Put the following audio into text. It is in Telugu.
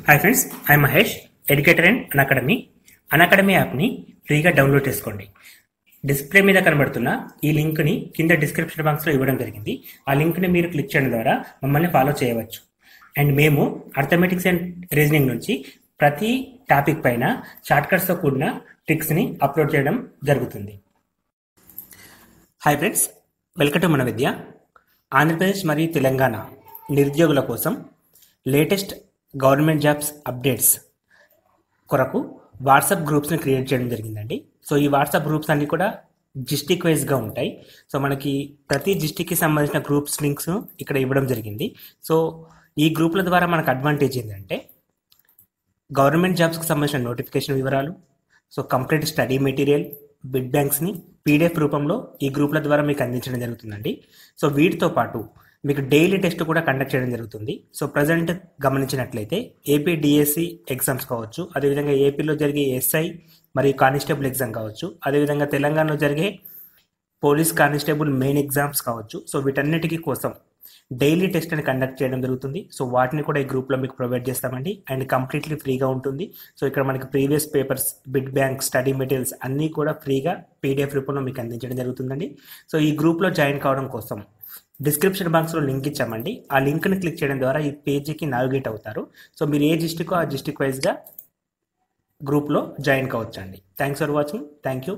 Hi friends, I Mahesh, educator and Unacademy యాప్ని ఫ్రీగా డౌన్లోడ్ చేసుకోండి. డిస్ప్లే మీద కనబడుతున్న ఈ లింక్ని కింద డిస్క్రిప్షన్ బాక్స్లో ఇవ్వడం జరిగింది. ఆ లింక్ని మీరు క్లిక్ చేయడం ద్వారా మమ్మల్ని ఫాలో చేయవచ్చు. అండ్ మేము అర్థమెటిక్స్ అండ్ రీజనింగ్ నుంచి ప్రతి టాపిక్ పైన షార్ట్కట్స్తో కూడిన ట్రిక్స్ని అప్లోడ్ చేయడం జరుగుతుంది. హాయ్ ఫ్రెండ్స్, వెల్కమ్ టు మన విద్య. ఆంధ్రప్రదేశ్ మరియు తెలంగాణ నిరుద్యోగుల కోసం లేటెస్ట్ గవర్నమెంట్ జాబ్స్ అప్డేట్స్ కొరకు వాట్సాప్ గ్రూప్స్ని క్రియేట్ చేయడం జరిగిందండి. సో ఈ వాట్సాప్ గ్రూప్స్ అన్నీ కూడా డిస్టిక్ వైజ్గా ఉంటాయి. సో మనకి ప్రతి డిస్టిక్కి సంబంధించిన గ్రూప్స్ లింక్స్ ఇక్కడ ఇవ్వడం జరిగింది. సో ఈ గ్రూప్ల ద్వారా మనకు అడ్వాంటేజ్ ఏంటంటే గవర్నమెంట్ జాబ్స్కి సంబంధించిన నోటిఫికేషన్ వివరాలు, సో కంప్లీట్ స్టడీ మెటీరియల్, బిడ్ బ్యాంక్స్ని పీడిఎఫ్ రూపంలో ఈ గ్రూప్ల ద్వారా మీకు అందించడం జరుగుతుందండి. సో వీటితో పాటు మీకు డైలీ టెస్ట్ కూడా కండక్ట్ చేయడం జరుగుతుంది. సో ప్రజెంట్ గమనించినట్లయితే ఏపీ డిఎస్సి ఎగ్జామ్స్ కావచ్చు, అదేవిధంగా ఏపీలో జరిగే ఎస్ఐ మరియు కానిస్టేబుల్ ఎగ్జామ్ కావచ్చు, అదేవిధంగా తెలంగాణలో జరిగే పోలీస్ కానిస్టేబుల్ మెయిన్ ఎగ్జామ్స్ కావచ్చు. సో వీటన్నిటికీ కోసం డైలీ టెస్ట్ అని కండక్ట్ చేయడం జరుగుతుంది. సో వాటిని కూడా ఈ గ్రూప్లో మీకు ప్రొవైడ్ చేస్తామండి. అండ్ కంప్లీట్లీ ఫ్రీగా ఉంటుంది. సో ఇక్కడ మనకి previous papers, bid bank, study materials అన్నీ కూడా ఫ్రీగా పీడిఎఫ్ రూపంలో మీకు అందించడం జరుగుతుందండి. సో ఈ గ్రూప్లో జాయిన్ కావడం కోసం డిస్క్రిప్షన్ బాక్స్లో లింక్ ఇచ్చామండి. ఆ లింక్ని క్లిక్ చేయడం ద్వారా ఈ పేజీకి నావిగేట్ అవుతారు. సో మీరు ఏ డిస్టిక్ ఆ డిస్టిక్ వైజ్గా గ్రూప్లో జాయిన్ కావచ్చండి. Thanks for watching. Thank you.